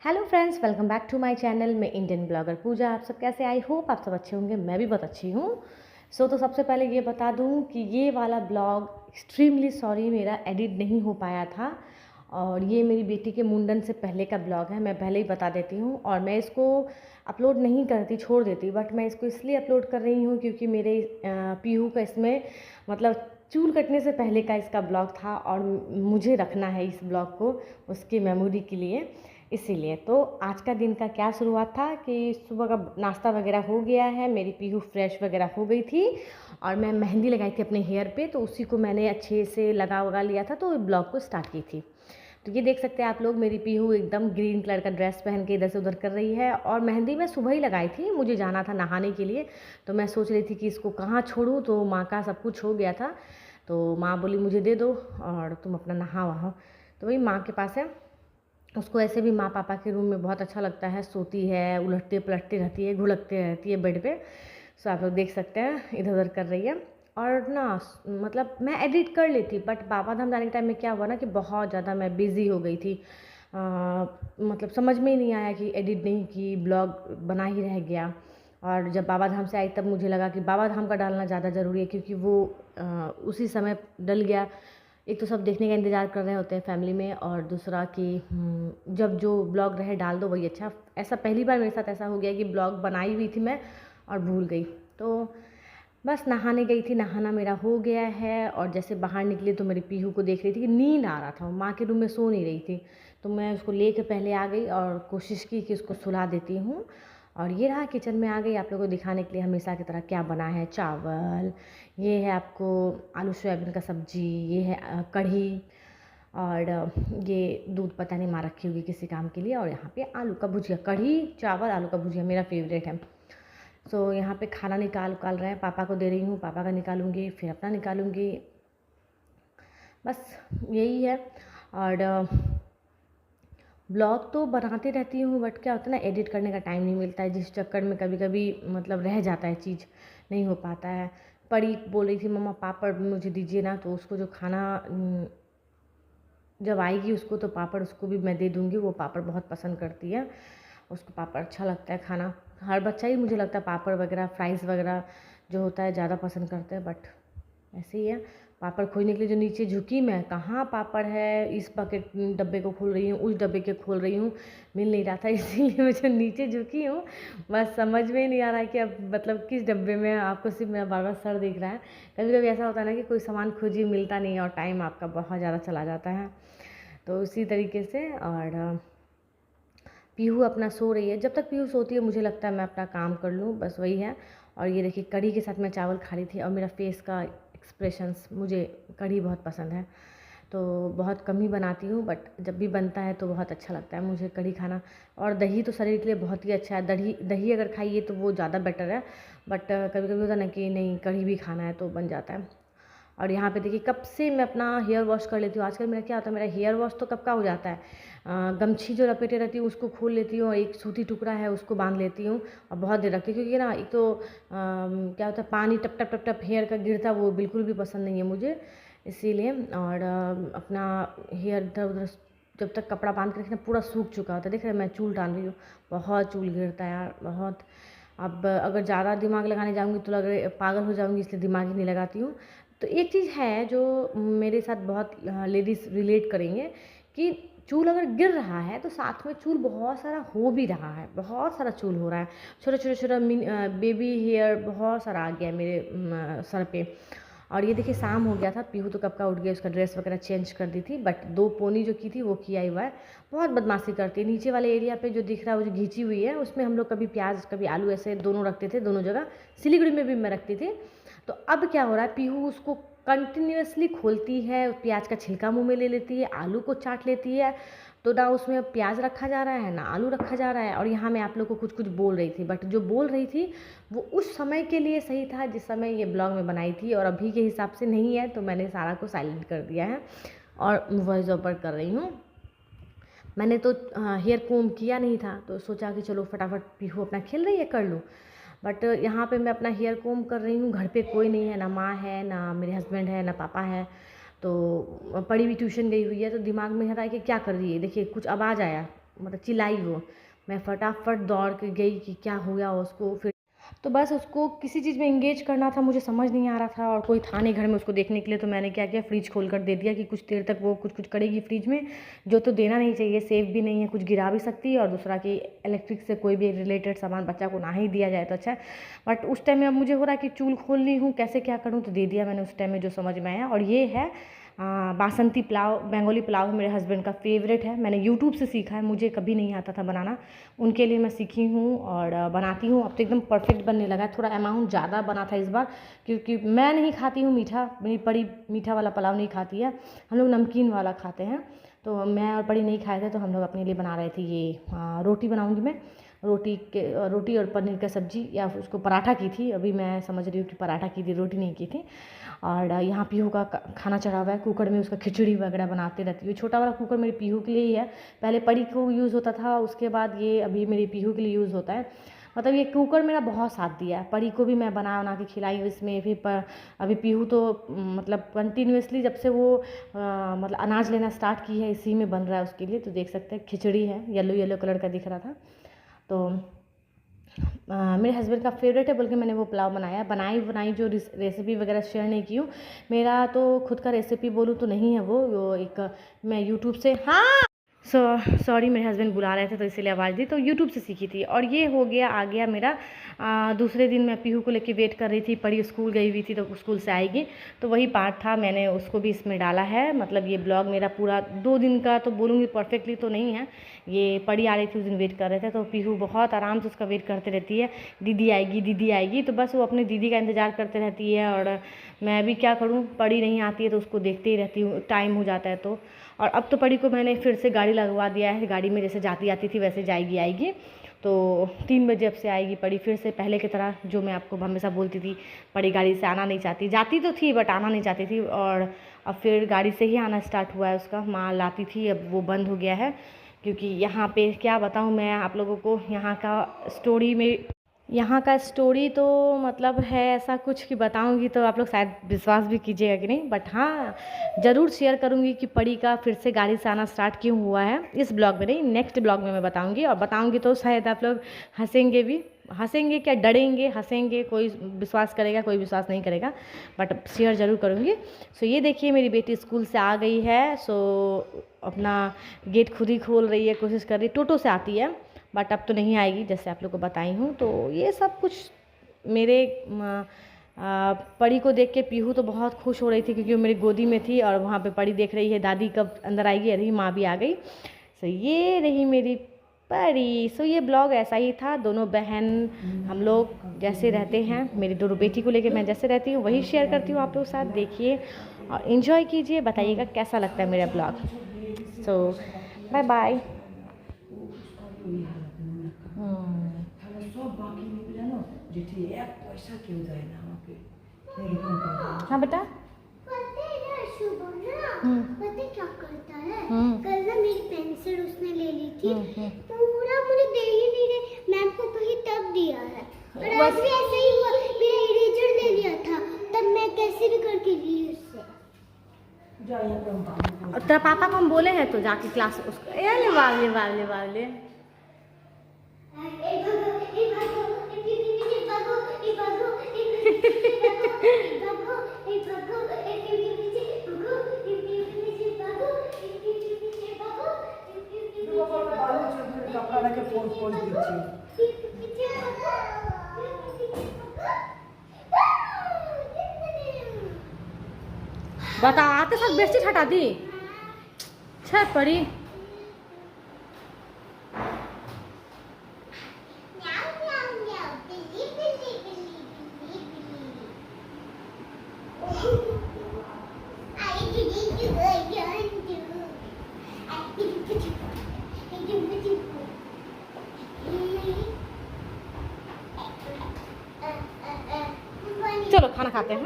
Hello friends, welcome back to my channel. मैं Indian blogger Pooja. आप सब कैसे? आई होप आप सब अच्छे होंगे। मैं भी बहुत अच्छी हूँ। तो सबसे पहले ये बता दूँ कि ये वाला ब्लॉग एक्सट्रीमली सॉरी मेरा एडिट नहीं हो पाया था, और ये मेरी बेटी के मुंडन से पहले का ब्लॉग है। मैं पहले ही बता देती हूँ, और मैं इसको अपलोड नहीं करती, छोड़ देती, बट मैं इसको इसलिए अपलोड कर रही हूँ क्योंकि मेरे पीहू का इसमें मतलब चूल कटने से पहले का इसका ब्लॉग था, और मुझे रखना है इस ब्लॉग को उसकी मेमोरी के लिए। इसीलिए तो आज का दिन का क्या शुरुआत था कि सुबह का नाश्ता वगैरह हो गया है, मेरी पीहू फ्रेश वगैरह हो गई थी, और मैं मेहंदी लगाई थी अपने हेयर पे, तो उसी को मैंने अच्छे से लगा लिया था, तो ब्लॉग को स्टार्ट की थी। तो ये देख सकते हैं आप लोग, मेरी पीहू एकदम ग्रीन कलर का ड्रेस पहन के इधर से उधर कर रही है। और मेहंदी मैं सुबह ही लगाई थी, मुझे जाना था नहाने के लिए, तो मैं सोच रही थी कि इसको कहाँ छोड़ूँ, तो माँ का सब कुछ हो गया था, तो माँ बोली मुझे दे दो और तुम अपना नहा वहाँ। तो वही माँ के पास है। उसको ऐसे भी माँ पापा के रूम में बहुत अच्छा लगता है, सोती है, उलटती पलटती रहती है, घुलकती रहती है बेड पे। सो आप लोग देख सकते हैं इधर उधर कर रही है। और ना मतलब मैं एडिट कर लेती, बट बाबा धाम जाने के टाइम में क्या हुआ ना कि बहुत ज़्यादा मैं बिज़ी हो गई थी। मतलब समझ में ही नहीं आया कि एडिट नहीं की, ब्लॉग बना ही रह गया। और जब बाबा धाम से आई तब मुझे लगा कि बाबा धाम का डालना ज़्यादा ज़रूरी है, क्योंकि वो उसी समय डल गया। एक तो सब देखने का इंतज़ार कर रहे होते हैं फैमिली में, और दूसरा कि जब जो ब्लॉग रहे डाल दो वही अच्छा। ऐसा पहली बार मेरे साथ ऐसा हो गया कि ब्लॉग बनाई हुई थी मैं और भूल गई। तो बस नहाने गई थी, नहाना मेरा हो गया है, और जैसे बाहर निकली तो मेरी पीहू को देख रही थी कि नींद आ रहा था, माँ के रूम में सो नहीं रही थी, तो मैं उसको ले कर पहले आ गई और कोशिश की कि उसको सुला देती हूँ। और ये रहा किचन में आ गई आप लोगों को दिखाने के लिए हमेशा की तरह क्या बना है। चावल, ये है आपको आलू सोयाबीन का सब्जी, ये है कढ़ी, और ये दूध पता नहीं माँ रखी होगी किसी काम के लिए, और यहाँ पे आलू का भुजिया। कढ़ी चावल आलू का भुजिया मेरा फेवरेट है। सो यहाँ पे खाना निकाल रहे हैं, पापा को दे रही हूँ, पापा का निकालूंगी फिर अपना निकालूंगी, बस यही है। और ब्लॉग तो बनाती रहती हूँ, बट क्या होता है ना, एडिट करने का टाइम नहीं मिलता है, जिस चक्कर में कभी कभी मतलब रह जाता है, चीज़ नहीं हो पाता है। परी बोल रही थी मम्मा पापड़ मुझे दीजिए ना, तो उसको जो खाना जब आएगी उसको, तो पापड़ उसको भी मैं दे दूँगी, वो पापड़ बहुत पसंद करती है, उसको पापड़ अच्छा लगता है खाना। हर बच्चा ही मुझे लगता है पापड़ वगैरह फ्राइज़ वगैरह जो होता है ज़्यादा पसंद करते हैं, बट ऐसे ही है। पापड़ खोजने के लिए जो नीचे झुकी, मैं कहाँ पापड़ है, इस बकेट डब्बे को खोल रही हूँ, उस डब्बे के खोल रही हूँ, मिल नहीं रहा था, इसीलिए मैं जो नीचे झुकी हूँ, बस समझ में ही नहीं आ रहा है कि अब मतलब किस डब्बे में। आपको सिर्फ मेरा बार बार सर दिख रहा है। कभी कभी ऐसा होता है ना कि कोई सामान खोजिए मिलता नहीं है, और टाइम आपका बहुत ज़्यादा चला जाता है, तो उसी तरीके से। और पीहू अपना सो रही है, जब तक पीहू सोती है मुझे लगता है मैं अपना काम कर लूँ, बस वही है। और ये देखिए कढ़ी के साथ मैं चावल खा रही थी, और मेरा फेस का एक्सप्रेशंस, मुझे कढ़ी बहुत पसंद है, तो बहुत कम ही बनाती हूँ, बट जब भी बनता है तो बहुत अच्छा लगता है मुझे कढ़ी खाना। और दही तो शरीर के लिए बहुत ही अच्छा है, दही दही अगर खाइए तो वो ज़्यादा बेटर है, बट कभी कभी होता है ना कि नहीं कढ़ी भी खाना है तो बन जाता है। और यहाँ पे देखिए कब से मैं अपना हेयर वॉश कर लेती हूँ। आजकल मेरा क्या होता है, मेरा हेयर वॉश तो कब का हो जाता है, गमछी जो लपेटे रहती हूँ उसको खोल लेती हूँ, और एक सूती टुकड़ा है उसको बांध लेती हूँ, और बहुत देर रखती हूँ, क्योंकि ना एक तो क्या होता है पानी टप टप टप टप हेयर का गिरता, वो बिल्कुल भी पसंद नहीं है मुझे, इसीलिए। और अपना हेयर इधर उधर जब तक कपड़ा बांध के रखना पूरा सूख चुका होता है। देख रहे हैं मैं चूल डाल रही हूँ, बहुत चूल गिरता है यार, बहुत। अब अगर ज़्यादा दिमाग लगाने जाऊँगी तो लग रहा पागल हो जाऊँगी, इसलिए दिमाग ही नहीं लगाती हूँ। तो एक चीज़ है जो मेरे साथ बहुत लेडीज़ रिलेट करेंगे, कि चूल अगर गिर रहा है तो साथ में चूल बहुत सारा हो भी रहा है, बहुत सारा चूल हो रहा है, छोटा छोटा छोटा बेबी हेयर बहुत सारा आ गया है मेरे सर पे। और ये देखिए शाम हो गया था, पीहू तो कब का उठ गया, उसका ड्रेस वगैरह चेंज कर दी थी, बट 2 पोनी जो की थी वो किया हुआ है। बहुत बदमाशी करती है। नीचे वाले एरिया पे जो दिख रहा है वो जो घींची हुई है, उसमें हम लोग कभी प्याज कभी आलू ऐसे दोनों रखते थे, दोनों जगह। सिलीगुड़ी में भी मैं रखती थी। तो अब क्या हो रहा है, पीहू उसको कंटिन्यूअसली खोलती है, प्याज का छिलका मुँह में ले लेती है, आलू को चाट लेती है, तो ना उसमें प्याज रखा जा रहा है ना आलू रखा जा रहा है। और यहाँ मैं आप लोग को कुछ कुछ बोल रही थी, बट जो बोल रही थी वो उस समय के लिए सही था जिस समय ये ब्लॉग में बनाई थी, और अभी के हिसाब से नहीं है, तो मैंने सारा को साइलेंट कर दिया है और वॉइस ओवर कर रही हूँ। मैंने तो हेयर कोम किया नहीं था, तो सोचा कि चलो फटाफट पीहू अपना खेल रही है कर लूँ, बट यहाँ पे मैं अपना हेयर कोम कर रही हूँ। घर पे कोई नहीं है, ना माँ है ना मेरे हस्बैंड है ना पापा है, तो पड़ी भी ट्यूशन गई हुई है, तो दिमाग में है कि क्या कर रही है। देखिए कुछ आवाज़ आया, मतलब चिल्लाई वो। मैं फटाफट दौड़ के गई कि क्या हो गया उसको। फिर तो बस उसको किसी चीज़ में एंगेज करना था, मुझे समझ नहीं आ रहा था और कोई था नहीं घर में उसको देखने के लिए। तो मैंने क्या किया, फ्रिज खोल कर दे दिया कि कुछ देर तक वो कुछ कुछ करेगी फ्रिज में, जो तो देना नहीं चाहिए, सेफ भी नहीं है, कुछ गिरा भी सकती है। और दूसरा कि इलेक्ट्रिक से कोई भी रिलेटेड सामान बच्चा को ना ही दिया जाए तो अच्छा है। बट उस टाइम में अब मुझे हो रहा है कि चूल खोलनी हूँ, कैसे क्या करूँ, तो दे दिया मैंने उस टाइम में जो समझ में आया। और ये है बासंती पुलाव, बंगाली पुलाव मेरे हस्बैंड का फेवरेट है। मैंने यूट्यूब से सीखा है, मुझे कभी नहीं आता था बनाना, उनके लिए मैं सीखी हूँ और बनाती हूँ। अब तो एकदम परफेक्ट बनने लगा है। थोड़ा अमाउंट ज़्यादा बना था इस बार, क्योंकि मैं नहीं खाती हूँ मीठा, मेरी परी मीठा वाला पुलाव नहीं खाती है, हम लोग नमकीन वाला खाते हैं। तो मैं और परी नहीं खाए थे, तो हम लोग अपने लिए बना रहे थे। ये रोटी बनाऊँगी मैं, रोटी और पनीर का सब्ज़ी, या उसको पराठा की थी। अभी मैं समझ रही हूँ कि पराठा की थी, रोटी नहीं की थी। और यहाँ पीहू का खाना चढ़ा हुआ है कुकर में, उसका खिचड़ी वगैरह बनाते रहती हूँ। छोटा वाला कुकर मेरी पीहू के लिए ही है, पहले परी को यूज़ होता था, उसके बाद ये अभी मेरी पीहू के लिए यूज़ होता है। मतलब ये कुकर मेरा बहुत साथ दिया है। परी को भी मैं बना के खिलाई हूँ इसमें। फिर अभी पीहू तो मतलब कंटिन्यूसली जब से वो मतलब अनाज लेना स्टार्ट की है, इसी में बन रहा है उसके लिए। तो देख सकते हैं खिचड़ी है, येलो येलो कलर का दिख रहा था। तो मेरे हस्बैंड का फेवरेट है बोल के मैंने वो पुलाव बनाया। बनाई जो रेसिपी वगैरह शेयर नहीं की हूँ, मेरा तो खुद का रेसिपी बोलूँ तो नहीं है वो एक मैं यूट्यूब से, हाँ सॉरी मेरे हस्बैंड बुला रहे थे तो इसीलिए आवाज़ दी, तो यूट्यूब से सीखी थी। और ये हो गया, आ गया मेरा दूसरे दिन मैं पीहू को लेके वेट कर रही थी, परी स्कूल गई हुई थी तो स्कूल से आएगी, तो वही पार्ट था, मैंने उसको भी इसमें डाला है। मतलब ये ब्लॉग मेरा पूरा 2 दिन का तो बोलूँगी, परफेक्टली तो नहीं है। ये परी आ रही थी उस दिन, वेट कर रहे थे, तो पीहू बहुत आराम से उसका वेट करते रहती है, दीदी आएगी, तो बस वो अपने दीदी का इंतज़ार करते रहती है। और मैं भी क्या करूँ, परी नहीं आती है तो उसको देखते ही रहती हूँ, टाइम हो जाता है तो। और अब तो परी को मैंने फिर से गाड़ी लगवा दिया है, गाड़ी में जैसे जाती आती थी वैसे जाएगी आएगी। तो 3 बजे अब से आएगी परी फिर से, पहले की तरह जो मैं आपको हमेशा बोलती थी, परी गाड़ी से आना नहीं चाहती, जाती तो थी बट आना नहीं चाहती थी। और अब फिर गाड़ी से ही आना स्टार्ट हुआ है उसका, माँ लाती थी, अब वो बंद हो गया है। क्योंकि यहाँ पे क्या बताऊँ मैं आप लोगों को, यहाँ का स्टोरी तो मतलब है ऐसा कुछ कि बताऊंगी तो आप लोग शायद विश्वास भी कीजिएगा कि नहीं, बट हाँ ज़रूर शेयर करूंगी कि परी का फिर से गाड़ी से आना स्टार्ट क्यों हुआ है। इस ब्लॉग में नहीं, नेक्स्ट ब्लॉग में मैं बताऊंगी। और बताऊंगी तो शायद आप लोग हंसेंगे क्या, डरेंगे, हंसेंगे, कोई विश्वास करेगा कोई विश्वास नहीं करेगा, बट शेयर ज़रूर करूँगी। सो ये देखिए मेरी बेटी स्कूल से आ गई है। सो अपना गेट खुद ही खोल रही है, कोशिश कर रही है, टोटो से आती है बट अब तो नहीं आएगी जैसे आप लोग को बताई हूँ। तो ये सब कुछ मेरे परी को देख के पीहू तो बहुत खुश हो रही थी क्योंकि वो मेरी गोदी में थी, और वहाँ पे परी देख रही है दादी कब अंदर आएगी, अरे माँ भी आ गई। सो ये रही मेरी परी। सो ये ब्लॉग ऐसा ही था, दोनों बहन हम लोग जैसे रहते हैं, मेरी दोनों बेटी को लेके मैं जैसे रहती हूँ वही शेयर करती हूँ आप लोग साथ। देखिए और इन्जॉय कीजिए, बताइएगा कैसा लगता है मेरा ब्लॉग। सो बाय बाय। हाँ बेटा, पता क्या करता है, कल ना मेरी पेंसिल उसने ले ली थी, पूरा मुझे दे ही नहीं रहे, मैम को कहीं तब दिया है। और आज भी ऐसा ही हुआ, मेरा इरेजर ले लिया था, तब मैं कैसे भी करके ली उससे। तेरा पापा को हम बोले हैं तो जाके क्लास उसको वाले बता, आते साथ बेडशीट हटा दी छत पड़ी। चलो खाना खाते हैं।